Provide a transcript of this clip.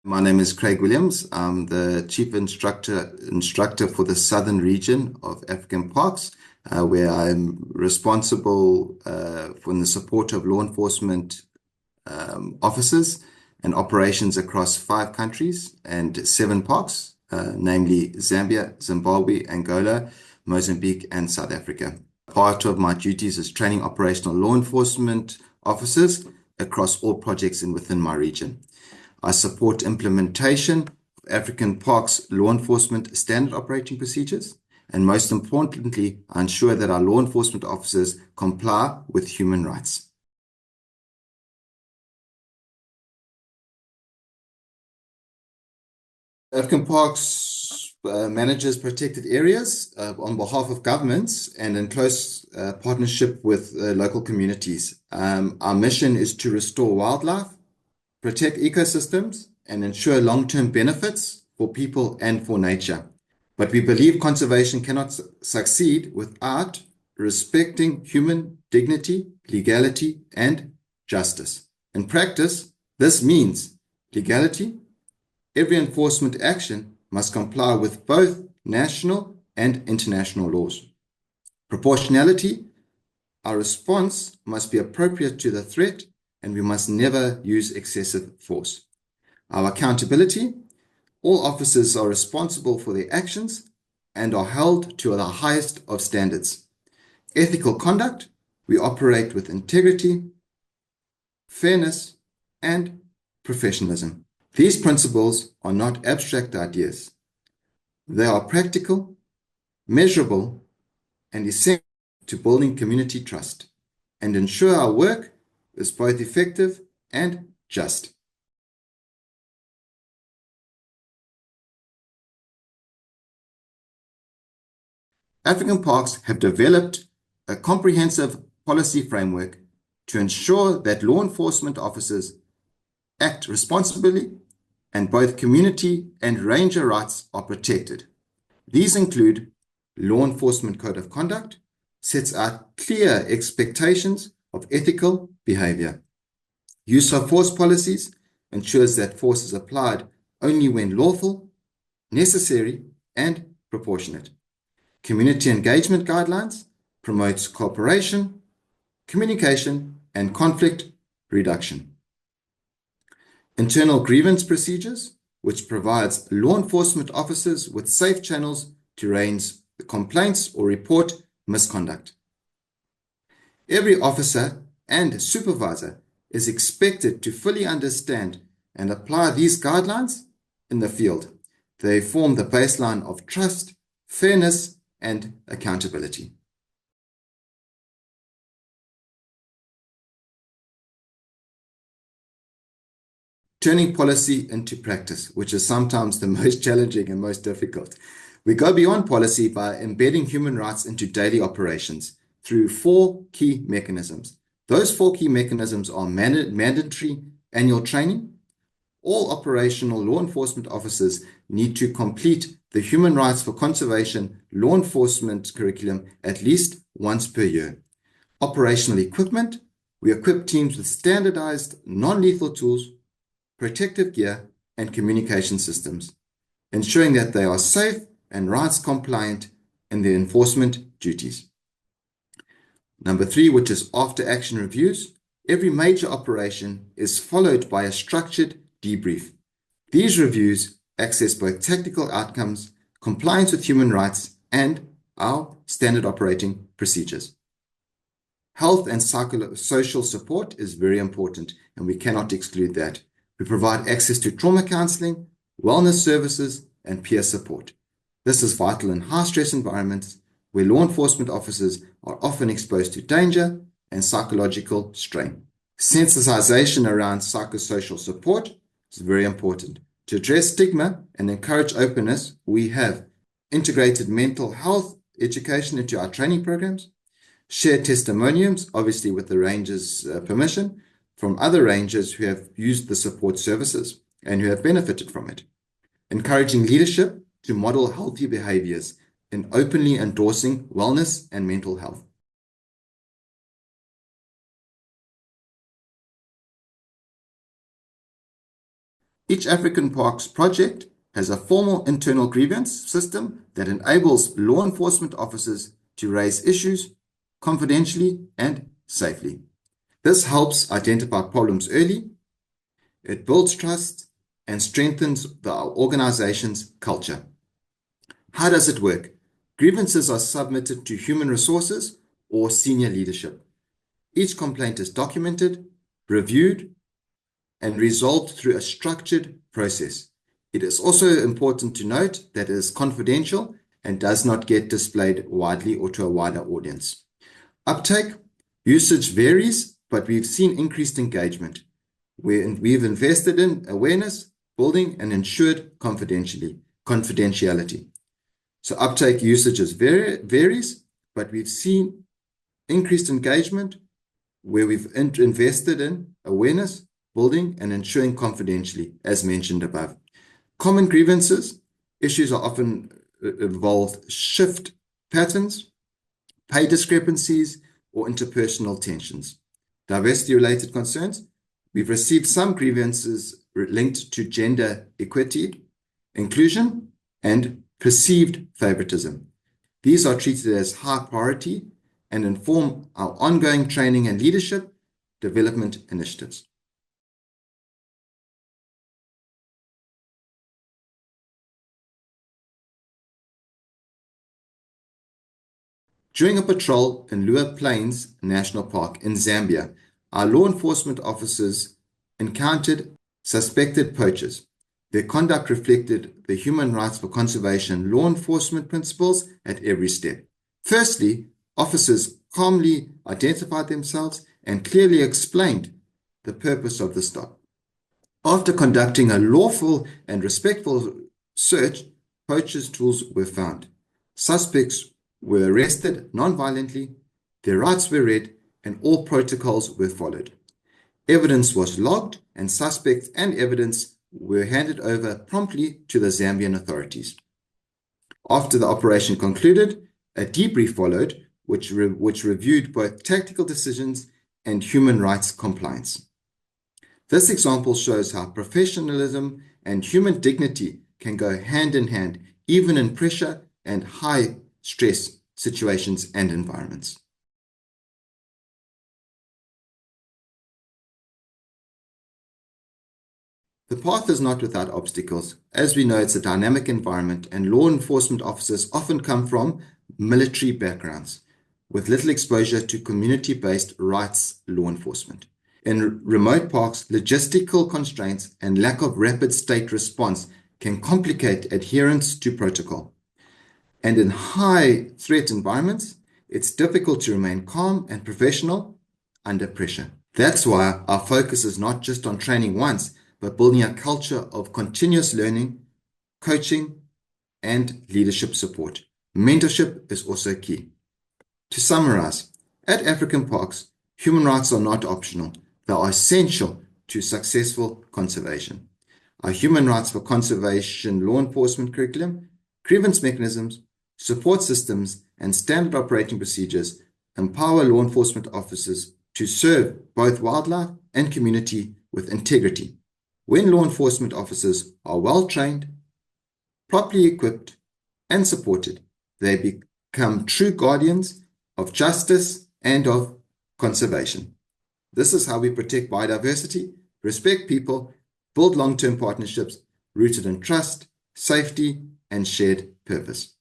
My name is Craig Williams. I'm the Chief Instructor for the Southern region of African Parks, where I'm responsible for the support of law enforcement officers and operations across 5 countries and 7 parks, namely Zambia, Zimbabwe, Angola, Mozambique, and South Africa. Part of my duties is training operational law enforcement officers across all projects within my region. I support implementation of African Parks law enforcement standard operating procedures, and most importantly, I ensure that our law enforcement officers comply with human rights. African Parks manages protected areas on behalf of governments and in close partnership with local communities. Our mission is to restore wildlife, protect ecosystems, and ensure long-term benefits for people and for nature. But we believe conservation cannot succeed without respecting human dignity, legality, and justice. In practice, this means legality. Every enforcement action must comply with both national and international laws. Proportionality. Our response must be appropriate to the threat, and we must never use excessive force. Our accountability. All officers are responsible for their actions and are held to the highest of standards. Ethical conduct. We operate with integrity, fairness, and professionalism. These principles are not abstract ideas. They are practical, measurable, and essential to building community trust and ensure our work is both effective and just. African Parks have developed a comprehensive policy framework to ensure that law enforcement officers act responsibly and both community and ranger rights are protected. These include Law Enforcement Code of Conduct, sets out clear expectations of ethical behavior. Use of force policies ensures that force is applied only when lawful, necessary, and proportionate. Community engagement guidelines promotes cooperation, communication, and conflict reduction. Internal grievance procedures, which provides law enforcement officers with safe channels to raise complaints or report misconduct. Every officer and supervisor is expected to fully understand and apply these guidelines in the field. They form the baseline of trust, fairness, and accountability. Turning policy into practice, which is sometimes the most challenging and most difficult. We go beyond policy by embedding human rights into daily operations through 4 key mechanisms. Those 4 key mechanisms are mandatory annual training. All operational law enforcement officers need to complete the Human Rights for Conservation law enforcement curriculum at least once per year. Operational equipment. We equip teams with standardized non-lethal tools, protective gear, and communication systems, ensuring that they are safe and rights compliant in their enforcement duties. Number 3, which is after action reviews. Every major operation is followed by a structured debrief. These reviews assess both tactical outcomes, compliance with human rights, and our standard operating procedures. Health and social support is very important, and we cannot exclude that. We provide access to trauma counseling, wellness services, and peer support. This is vital in high-stress environments where law enforcement officers are often exposed to danger and psychological strain. Sensitization around psychosocial support is very important. To address stigma and encourage openness, we have integrated mental health education into our training programs, shared testimonials, obviously with the rangers' permission, from other rangers who have used the support services and who have benefited from it. Encouraging leadership to model healthy behaviors in openly endorsing wellness and mental health. Each African Parks project has a formal internal grievance system that enables law enforcement officers to raise issues confidentially and safely. This helps identify problems early, it builds trust, and strengthens the organization's culture. How does it work? Grievances are submitted to human resources or senior leadership. Each complaint is documented, reviewed, and resolved through a structured process. It is also important to note that it is confidential and does not get displayed widely or to a wider audience. Uptake, usage varies, but we've seen increased engagement. We've invested in awareness, building, and ensured confidentiality. So uptake usages varies, but we've seen increased engagement where we've invested in awareness, building, and ensuring confidentially, as mentioned above. Common grievances, issues are often involved shift patterns, pay discrepancies, or interpersonal tensions. Diversity-related concerns, we've received some grievances linked to gender equity, inclusion, and perceived favoritism. These are treated as high priority and inform our ongoing training and leadership development initiatives. During a patrol in Lua Plains National Park in Zambia, our law enforcement officers encountered suspected poachers. Their conduct reflected the human rights for conservation law enforcement principles at every step. Firstly, officers calmly identified themselves and clearly explained the purpose of the stop. After conducting a lawful and respectful search, poachers' tools were found. Suspects were arrested non-violently, their rights were read, and all protocols were followed. Evidence was logged, and suspects and evidence were handed over promptly to the Zambian authorities. After the operation concluded, a debrief followed, which reviewed both tactical decisions and human rights compliance. This example shows how professionalism and human dignity can go hand in hand, even in pressure and high stress situations and environments. The path is not without obstacles. As we know, it's a dynamic environment, and law enforcement officers often come from military backgrounds with little exposure to community-based rights law enforcement. In remote parks, logistical constraints and lack of rapid state response can complicate adherence to protocol. And in high threat environments, it's difficult to remain calm and professional under pressure. That's why our focus is not just on training once, but building a culture of continuous learning, coaching, and leadership support. Mentorship is also key. To summarize, at African Parks, human rights are not optional. They are essential to successful conservation. Our human rights for conservation law enforcement curriculum, grievance mechanisms, support systems, and standard operating procedures empower law enforcement officers to serve both wildlife and community with integrity. When law enforcement officers are well trained, properly equipped, and supported, they become true guardians of justice and of conservation. This is how we protect biodiversity, respect people, build long-term partnerships rooted in trust, safety, and shared purpose.